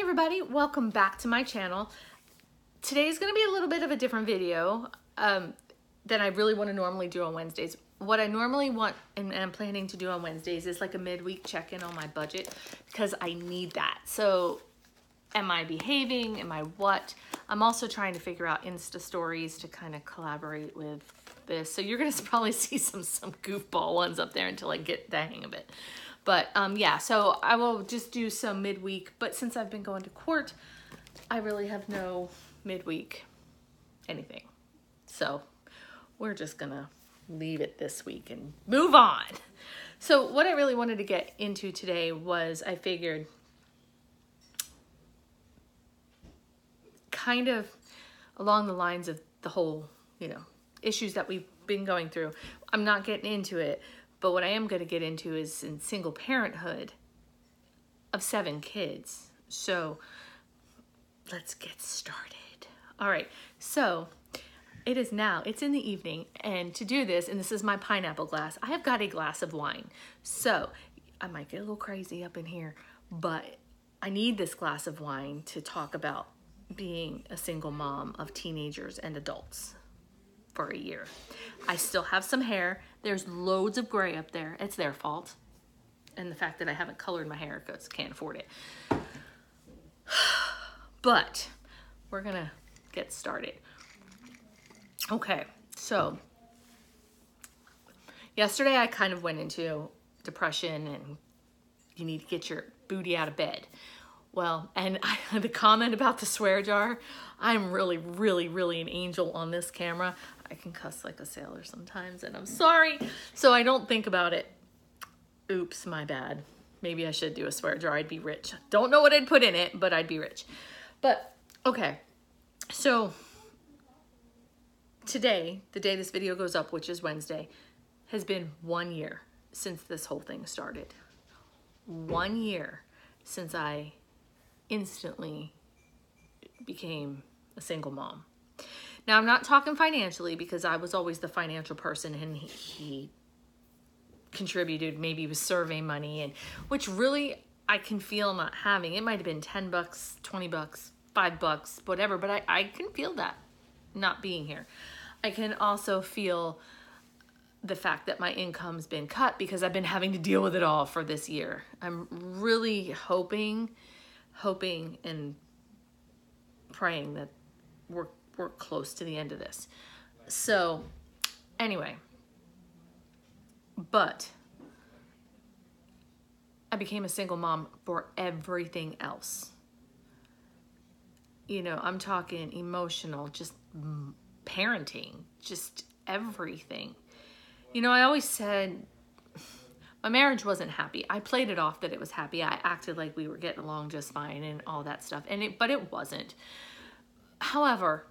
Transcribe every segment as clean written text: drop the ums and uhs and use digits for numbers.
everybody, welcome back to my channel. Today's going to be a little bit of a different video than I really want to normally do on Wednesdays. What I normally want and I'm planning to do on Wednesdays is like a midweek check-in on my budget because I need that. So am I behaving? Am I what? I'm also trying to figure out Insta stories to kind of collaborate with this. So you're going to probably see some goofball ones up there until I get the hang of it. But yeah, so I will just do some midweek. But since I've been going to court, I really have no midweek anything. So we're just gonna leave it this week and move on. So what I really wanted to get into today was I figured kind of along the lines of the whole, issues that we've been going through. I'm not getting into it. But what I am going to get into is in single parenthood of 7 kids. So let's get started. All right. So it's in the evening. And to do this, and this is my pineapple glass, I have got a glass of wine. So I might get a little crazy up in here, but I need this glass of wine to talk about being a single mom of teenagers and adults for a year. I still have some hair. There's loads of gray up there. It's their fault. And the fact that I haven't colored my hair because I can't afford it. But we're gonna get started. Okay, so yesterday I kind of went into depression and you need to get your booty out of bed. Well, and the comment about the swear jar, I'm really, really, really an angel on this camera. I can cuss like a sailor sometimes, and I'm sorry. So I don't think about it. Oops, my bad. Maybe I should do a swear jar. I'd be rich. Don't know what I'd put in it, but I'd be rich. But, okay. So, today, the day this video goes up, which is Wednesday, has been 1 year since this whole thing started. 1 year since I instantly became a single mom. Now, I'm not talking financially because I was always the financial person and he contributed, maybe with survey money, and which really I can feel not having. It might have been 10 bucks, 20 bucks, $5, whatever, but I can feel that not being here. I can also feel the fact that my income's been cut because I've been having to deal with it all for this year. I'm really hoping and praying that we're close to the end of this. So anyway, but I became a single mom for everything else. I'm talking emotional, just parenting, just everything. I always said my marriage wasn't happy. I played it off that it was happy. I acted like we were getting along just fine and all that stuff. But it wasn't. However,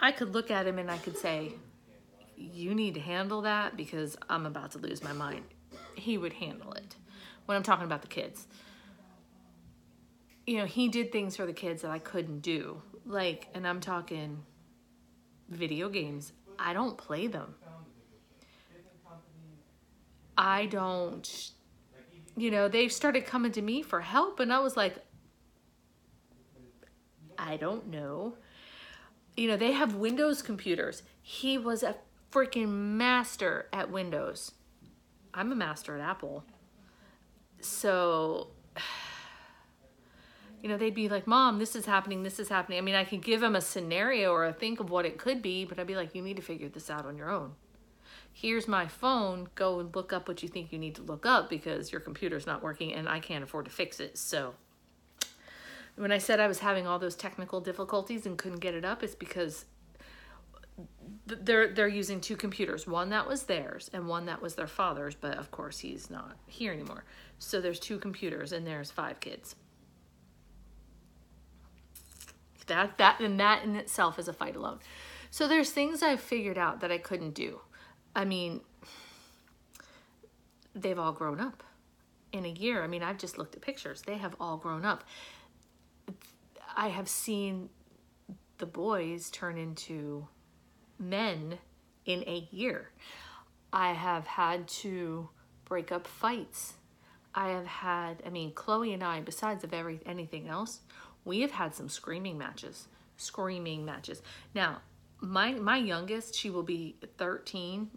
I could look at him and I could say, you need to handle that because I'm about to lose my mind. He would handle it. When I'm talking about the kids. He did things for the kids that I couldn't do. And I'm talking video games. I don't play them. I don't, they started coming to me for help and I was like, I don't know. They have Windows computers. He was a freaking master at Windows. I'm a master at Apple. So, they'd be like, Mom, this is happening, this is happening. I mean, I could give him a scenario or a think of what it could be, but I'd be like, you need to figure this out on your own. Here's my phone, go and look up what you think you need to look up because your computer's not working and I can't afford to fix it. So when I said I was having all those technical difficulties and couldn't get it up, it's because they're using 2 computers, one that was theirs and one that was their father's, but of course he's not here anymore. So there's 2 computers and there's 5 kids. That in itself is a fight alone. So there's things I've figured out that I couldn't do. I mean, they've all grown up in a year. I mean, I've just looked at pictures. They have all grown up. I have seen the boys turn into men in a year. I have had to break up fights. I have had, I mean, Chloe and I, besides of anything else, we have had some screaming matches. Screaming matches. Now, my youngest, she will be 13,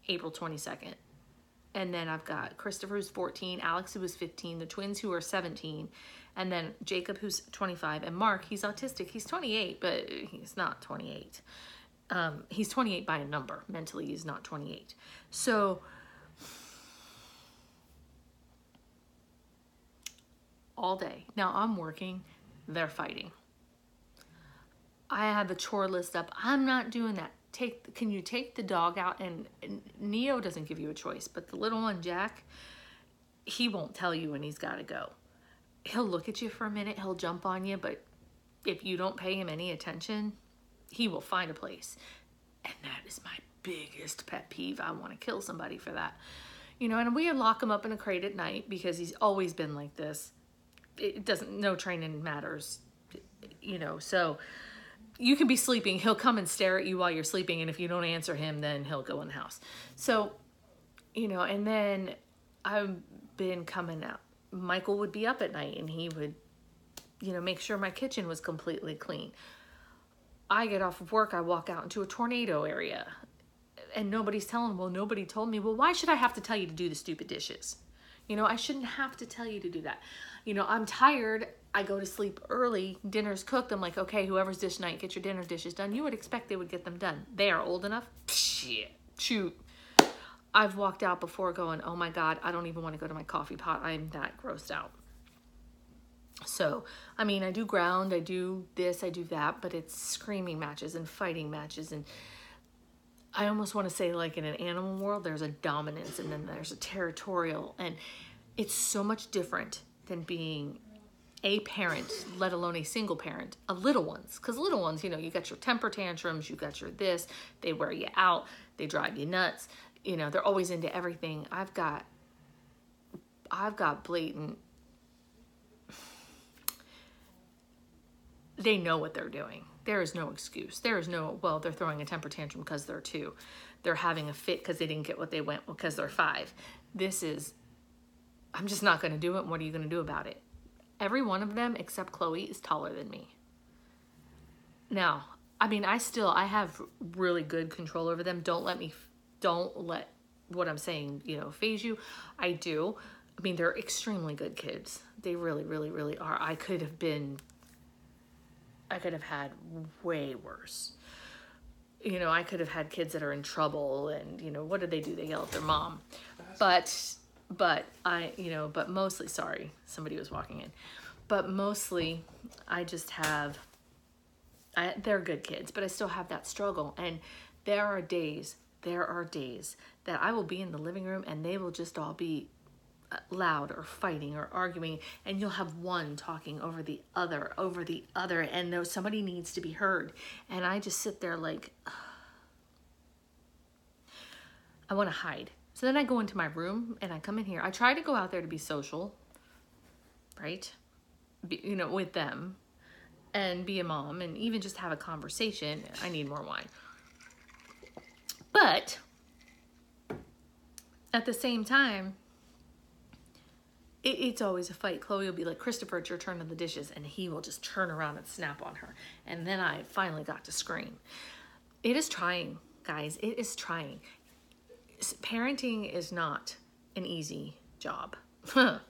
April 22nd. And then I've got Christopher, who's 14, Alex, who was 15, the twins, who are 17, and then Jacob, who's 25, and Mark, he's autistic. He's 28, but he's not 28. He's 28 by a number. Mentally, he's not 28. So, all day. Now, I'm working. They're fighting. I have the chore list up. I'm not doing that. Can you take the dog out? And Neo doesn't give you a choice, but the little one, Jack, he won't tell you when he's got to go. He'll look at you for a minute. He'll jump on you, but if you don't pay him any attention, he will find a place. And that is my biggest pet peeve. I want to kill somebody for that. You know, and we lock him up in a crate at night because he's always been like this. It doesn't, no training matters, you know, so you can be sleeping. He'll come and stare at you while you're sleeping. And if you don't answer him, then he'll go in the house. So, you know, and then I've been coming out. Michael would be up at night and he would, you know, make sure my kitchen was completely clean. I get off of work. I walk out into a tornado area and nobody's telling, well, nobody told me. Well, why should I have to tell you to do the stupid dishes? You know, I shouldn't have to tell you to do that. You know, I'm tired. I go to sleep early. Dinner's cooked. I'm like, okay, whoever's dish night, get your dinner dishes done. You would expect they would get them done. They are old enough. Shit. Shoot. I've walked out before going, oh my God, I don't even want to go to my coffee pot. I'm that grossed out. So, I mean, I do ground, I do this, I do that, but it's screaming matches and fighting matches. And I almost want to say, like in an animal world, there's a dominance and then there's a territorial. And it's so much different than being a parent, let alone a single parent, of little ones. Because little ones, you know, you got your temper tantrums, you got your this, they wear you out, they drive you nuts. You know, they're always into everything. I've got blatant, they know what they're doing. There is no excuse. There is no, well, they're throwing a temper tantrum because they're 2. They're having a fit because they didn't get what they went because they're 5. This is, I'm just not going to do it. What are you going to do about it? Every one of them except Chloe is taller than me. Now, I mean, I have really good control over them. Don't let what I'm saying, you know, phase you. I do. I mean, they're extremely good kids. They really, really, really are. I could have had way worse. You know, I could have had kids that are in trouble and, you know, what do? They yell at their mom. But mostly, sorry, somebody was walking in. But mostly, I just have, they're good kids, but I still have that struggle. And there are days that I will be in the living room and they will just all be loud or fighting or arguing, and you'll have one talking over the other, and somebody needs to be heard. And I just sit there like, I want to hide. So then I go into my room and I come in here. I try to go out there to be social, right? You know, with them and be a mom and even just have a conversation. I need more wine. But at the same time, it's always a fight. Chloe will be like, Christopher, it's your turn on the dishes. And he will just turn around and snap on her. And then I finally got to scream. It is trying, guys. It is trying. Parenting is not an easy job. It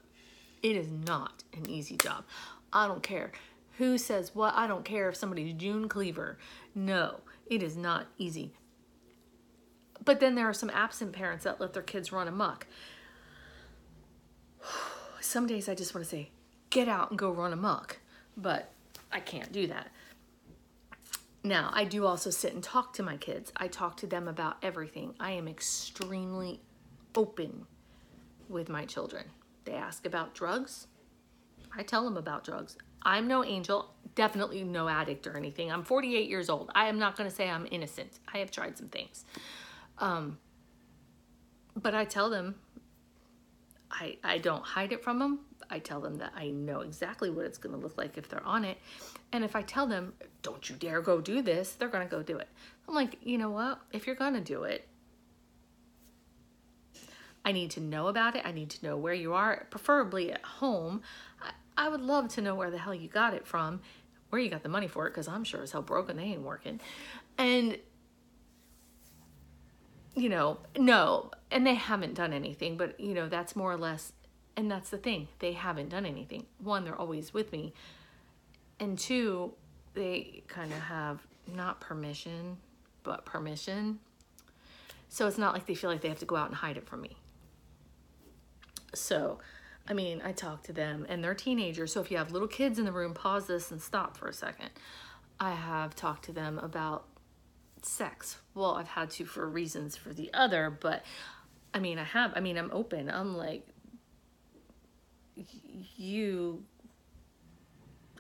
is not an easy job. I don't care who says what. I don't care if somebody's June Cleaver. No, it is not easy. But then there are some absent parents that let their kids run amok. Some days I just want to say, get out and go run amok. But I can't do that. Now, I do also sit and talk to my kids. I talk to them about everything. I am extremely open with my children. They ask about drugs. I tell them about drugs. I'm no angel, definitely no addict or anything. I'm 48 years old. I am not going to say I'm innocent. I have tried some things. But I tell them, I don't hide it from them. I tell them that I know exactly what it's going to look like if they're on it. And if I tell them, don't you dare go do this, they're going to go do it. I'm like, you know what? If you're going to do it, I need to know about it. I need to know where you are, preferably at home. I would love to know where the hell you got it from, where you got the money for it, because I'm sure as hell broken, they ain't working. And, you know, no, and they haven't done anything, but, you know, that's more or less, and that's the thing. They haven't done anything. One, they're always with me. And two, they kind of have not permission, but permission. So it's not like they feel like they have to go out and hide it from me. So, I mean, I talk to them, and they're teenagers. So if you have little kids in the room, pause this and stop for a second. I have talked to them about sex. Well, I've had to for reasons for the other, but I mean, I'm open. I'm like, you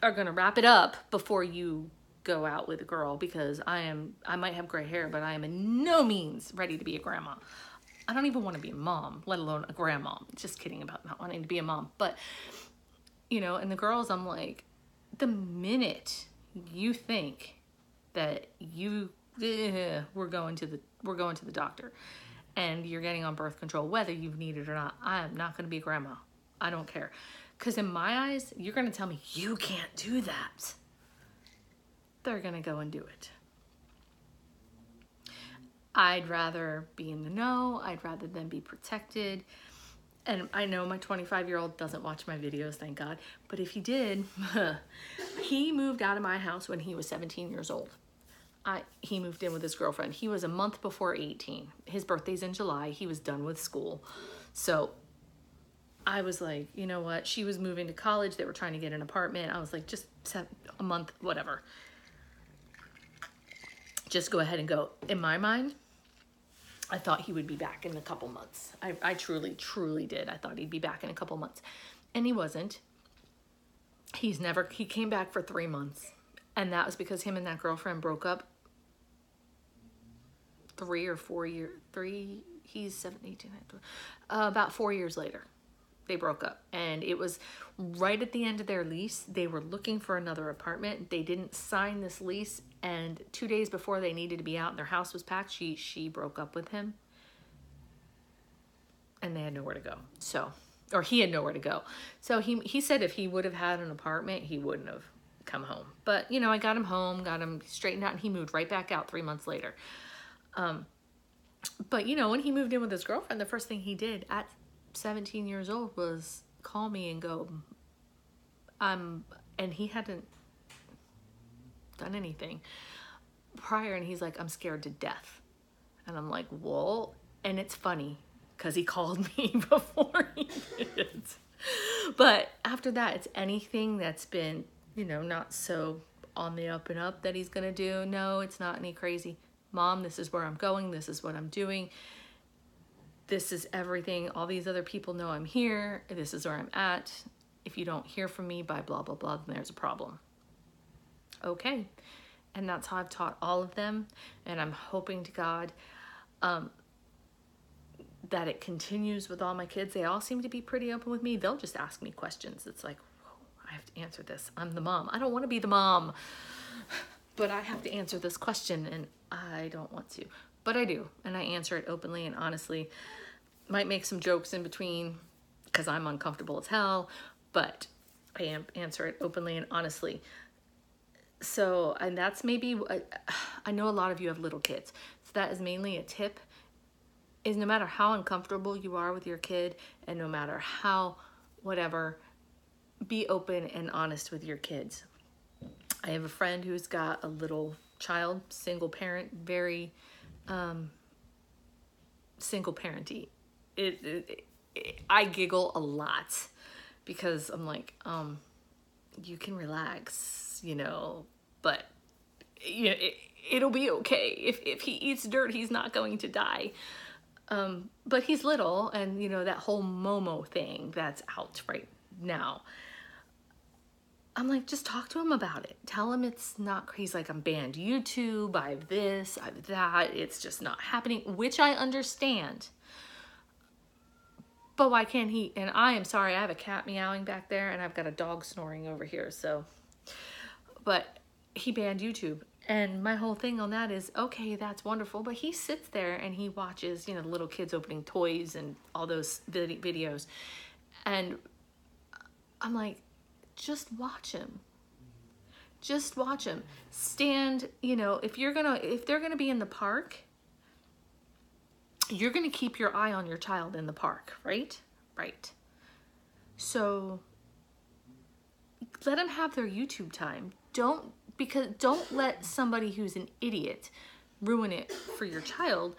are going to wrap it up before you go out with a girl, because I might have gray hair, but I am in no means ready to be a grandma. I don't even want to be a mom, let alone a grandma. Just kidding about not wanting to be a mom. But, you know, and the girls, I'm like, the minute you think that we're going to the doctor and you're getting on birth control, whether you need it or not, I am not going to be a grandma. I don't care. Because in my eyes, you're going to tell me you can't do that. They're going to go and do it. I'd rather be in the know. I'd rather them be protected. And I know my 25-year-old doesn't watch my videos, thank God. But if he did, he moved out of my house when he was 17 years old. He moved in with his girlfriend. He was a month before 18. His birthday's in July. He was done with school. So I was like, you know what? She was moving to college. They were trying to get an apartment. I was like, just a month, whatever. Just go ahead and go. In my mind, I thought he would be back in a couple months. I truly, truly did. I thought he'd be back in a couple months. And he wasn't. He came back for 3 months. And that was because him and that girlfriend broke up 3 or 4 years, he's 17, 18, about 4 years later, they broke up. And it was right at the end of their lease. They were looking for another apartment. They didn't sign this lease. And 2 days before they needed to be out and their house was packed, she broke up with him. And they had nowhere to go. So, or he had nowhere to go. So he said if he would have had an apartment, he wouldn't have come home. But, you know, I got him home, got him straightened out, and he moved right back out 3 months later. But, you know, when he moved in with his girlfriend, the first thing he did at 17 years old was call me and go, and he hadn't done anything prior, and he's like, I'm scared to death. And I'm like, well, and it's funny because he called me before he did. But after that, it's anything that's been, you know, not so on the up and up that he's gonna do. No, it's not any crazy. Mom, this is where I'm going. This is what I'm doing. This is everything. All these other people know I'm here. This is where I'm at. If you don't hear from me by blah, blah, blah, then there's a problem. Okay. And that's how I've taught all of them. And I'm hoping to God that it continues with all my kids. They all seem to be pretty open with me. They'll just ask me questions. It's like, I have to answer this. I'm the mom. I don't want to be the mom, but I have to answer this question, and I don't want to. But I do, and I answer it openly and honestly. Might make some jokes in between because I'm uncomfortable as hell, but I answer it openly and honestly. So, and that's maybe, I know a lot of you have little kids, so that is mainly a tip, is no matter how uncomfortable you are with your kid, and no matter how whatever, be open and honest with your kids. I have a friend who's got a little child, single parent, very single parenty. I giggle a lot because I'm like, you can relax, you know, but you know, it'll be okay. If he eats dirt, he's not going to die. But he's little, and you know, that whole Momo thing that's out right now. I'm like, just talk to him about it. Tell him it's not, he's like, I'm banned YouTube, I have this, I have that, it's just not happening, which I understand. But why can't he? And I am sorry, I have a cat meowing back there, and I've got a dog snoring over here, so. But he banned YouTube, And my whole thing on that is, okay, that's wonderful. But he sits there and he watches, you know, the little kids opening toys and all those videos. And I'm like, just watch him. Just watch him. Stand, you know, if they're gonna be in the park, you're gonna keep your eye on your child in the park, right? Right. So let them have their YouTube time. Don't let somebody who's an idiot ruin it for your child.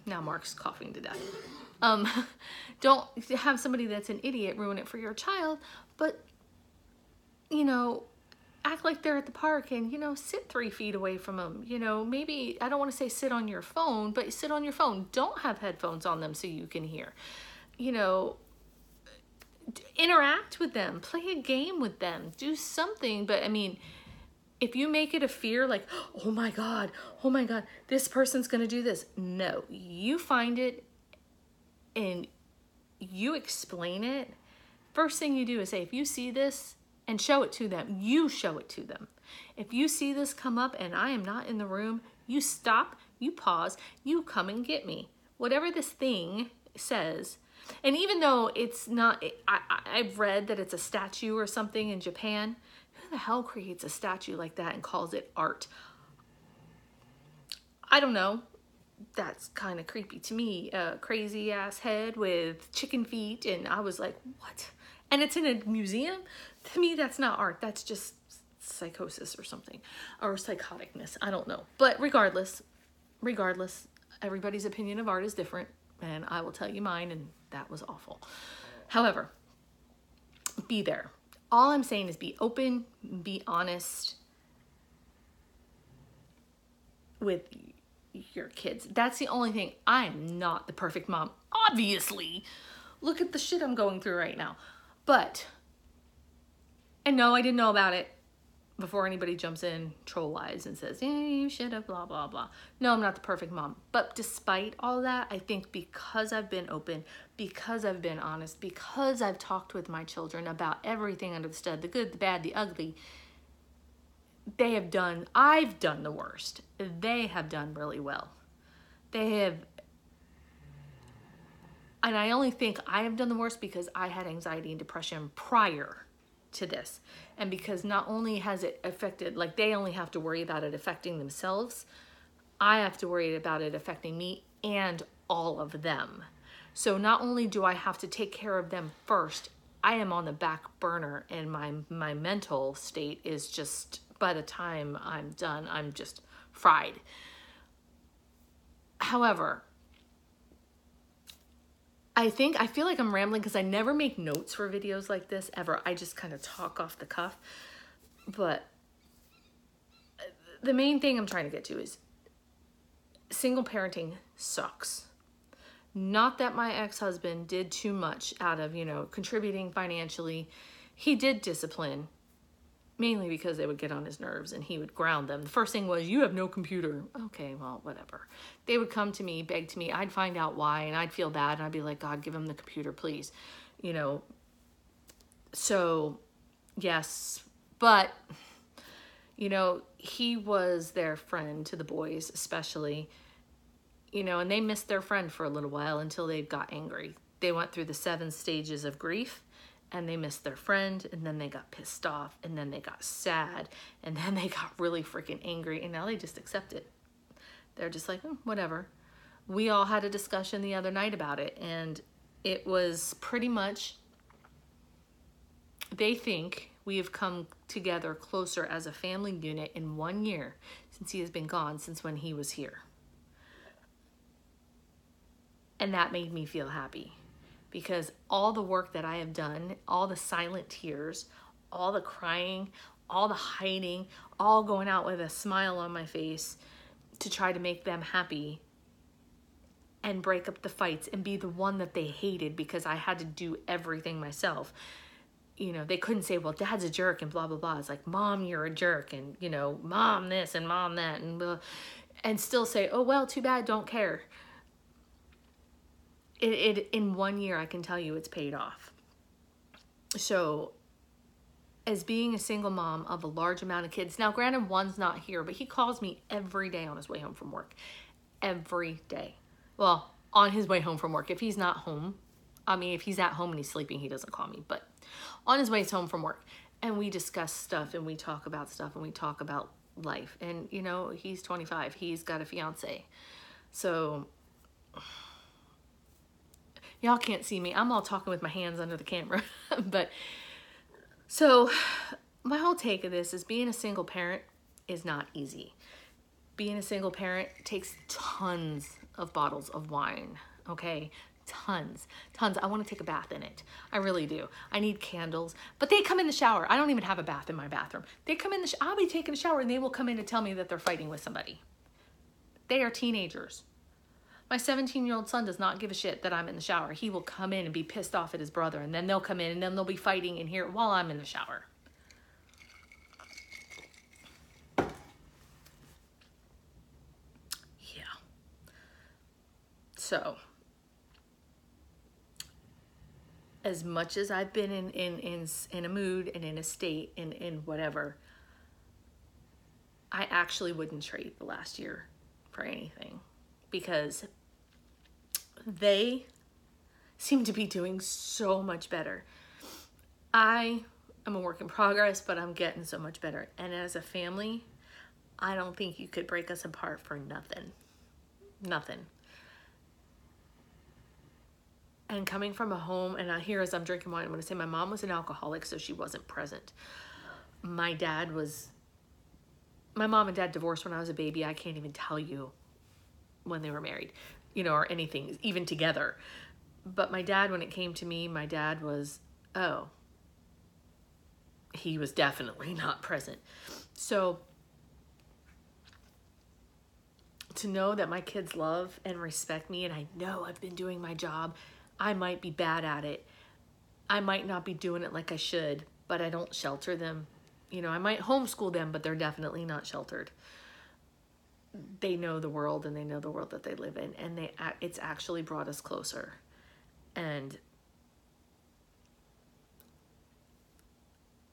Now Mark's coughing to death. Don't have somebody that's an idiot ruin it for your child, but, you know, act like they're at the park and, you know, sit 3 feet away from them. You know, maybe, I don't want to say sit on your phone, but sit on your phone. Don't have headphones on them so you can hear. You know, interact with them, play a game with them, do something. But I mean, if you make it a fear, like, oh my God, this person's gonna do this. No, you find it and you explain it. First thing you do is say, if you see this, and show it to them. You show it to them. If you see this come up and I am not in the room, you stop, you pause, you come and get me. Whatever this thing says. And even though it's not, I've read that it's a statue or something in Japan. Who the hell creates a statue like that and calls it art? I don't know. That's kind of creepy to me. A crazy ass head with chicken feet. And I was like, what? And it's in a museum? To me, that's not art. That's just psychosis or something. Or psychoticness. I don't know. But regardless, everybody's opinion of art is different. And I will tell you mine, and that was awful. However, be there. All I'm saying is be open, be honest with your kids. That's the only thing. I'm not the perfect mom. Obviously. Look at the shit I'm going through right now. But, and no, I didn't know about it before anybody jumps in troll-wise and says, you should have, blah, blah, blah. No, I'm not the perfect mom. But despite all that, I think because I've been open, because I've been honest, because I've talked with my children about everything under the sun, the good, the bad, the ugly, I've done the worst. They have done really well. And I only think I have done the worst because I had anxiety and depression prior to this. And because not only has it affected, like they only have to worry about it affecting themselves, I have to worry about it affecting me and all of them. So not only do I have to take care of them first, I am on the back burner and my mental state is just, by the time I'm done, I'm just fried. However, I feel like I'm rambling because I never make notes for videos like this ever. I just kind of talk off the cuff. But the main thing I'm trying to get to is single parenting sucks. Not that my ex-husband did too much out of, you know, contributing financially. He did discipline, mainly because they would get on his nerves and he would ground them. The first thing was, you have no computer. Okay, well, whatever. They would come to me, beg to me. I'd find out why and I'd feel bad. And I'd be like, God, give him the computer, please. You know, so yes, but, you know, he was their friend to the boys, especially, you know, and they missed their friend for a little while until they got angry. They went through the 7 stages of grief. And they missed their friend, and then they got pissed off, and then they got sad, and then they got really freaking angry, and now they just accept it. They're just like, whatever. We all had a discussion the other night about it, and it was pretty much, they think we have come together closer as a family unit in 1 year since he has been gone, since when he was here. And that made me feel happy. Because all the work that I have done, all the silent tears, all the crying, all the hiding, all going out with a smile on my face to try to make them happy and break up the fights and be the one that they hated because I had to do everything myself. You know, they couldn't say, well, Dad's a jerk and blah, blah, blah. It's like, Mom, you're a jerk, and, you know, Mom this and Mom that, and blah, and still say, oh, well, too bad, don't care. In 1 year, I can tell you it's paid off. So as being a single mom of a large amount of kids. Now, granted, one's not here, but he calls me every day on his way home from work. Every day. Well, on his way home from work. If he's not home, I mean, if he's at home and he's sleeping, he doesn't call me. But on his way home from work. And we discuss stuff and we talk about stuff and we talk about life. And, you know, he's 25. He's got a fiance. So, y'all can't see me. I'm all talking with my hands under the camera. But, so, my whole take of this is being a single parent is not easy. Being a single parent takes tons of bottles of wine, okay? Tons. I want to take a bath in it. I really do. I need candles, but they come in the shower. I don't even have a bath in my bathroom. They come in the I'll be taking a shower and they will come in to tell me that they're fighting with somebody. They are teenagers. My 17-year-old son does not give a shit that I'm in the shower. He will come in and be pissed off at his brother, and then they'll come in and then they'll be fighting in here while I'm in the shower. Yeah. So, as much as I've been in a mood and in a state and in whatever, I actually wouldn't trade the last year for anything, because they seem to be doing so much better. I am a work in progress, but I'm getting so much better. And as a family, I don't think you could break us apart for nothing. Nothing. And coming from a home, and here as I'm drinking wine, I'm going to say my mom was an alcoholic, so she wasn't present. My mom and dad divorced when I was a baby. I can't even tell you when they were married, you know, or anything, even together. But my dad, when it came to me, my dad was, he was definitely not present. So to know that my kids love and respect me, and I know I've been doing my job. I might be bad at it. I might not be doing it like I should, but I don't shelter them. You know, I might homeschool them, but they're definitely not sheltered. They know the world, and they know the world that they live in, and it's actually brought us closer. And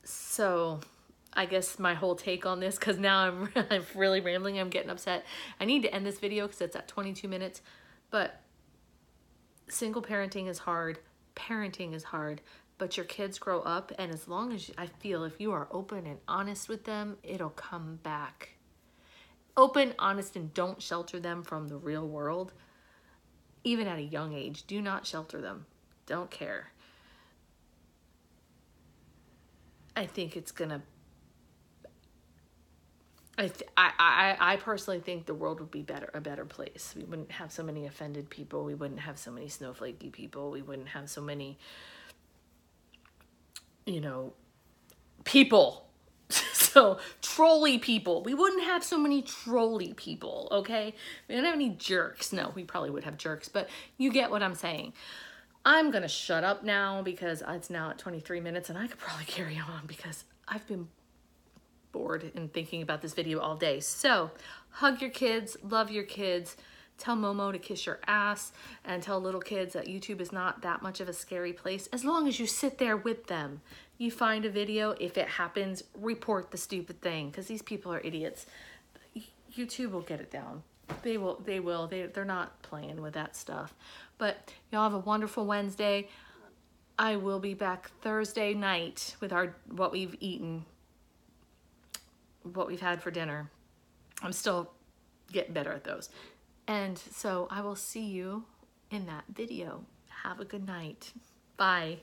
so I guess my whole take on this, because now I'm really rambling, I'm getting upset. I need to end this video because it's at 22 minutes, but single parenting is hard. Parenting is hard, but your kids grow up, and as long as I feel if you are open and honest with them, it'll come back. Open, honest, and don't shelter them from the real world. Even at a young age, do not shelter them. Don't care. I think it's gonna. I personally think the world would be a better place. We wouldn't have so many offended people. We wouldn't have so many snowflakey people. We wouldn't have so many, you know, people. So, trolly people. We wouldn't have so many trolly people, okay? We don't have any jerks. No, we probably would have jerks, but you get what I'm saying. I'm going to shut up now because it's now at 23 minutes, and I could probably carry on because I've been bored and thinking about this video all day. So, hug your kids, love your kids, tell Momo to kiss your ass, and tell little kids that YouTube is not that much of a scary place as long as you sit there with them. You find a video, if it happens, report the stupid thing, because these people are idiots. YouTube will get it down. They will. They're not playing with that stuff. But y'all have a wonderful Wednesday. I will be back Thursday night with what we've eaten, what we've had for dinner. I'm still getting better at those. And so I will see you in that video. Have a good night. Bye.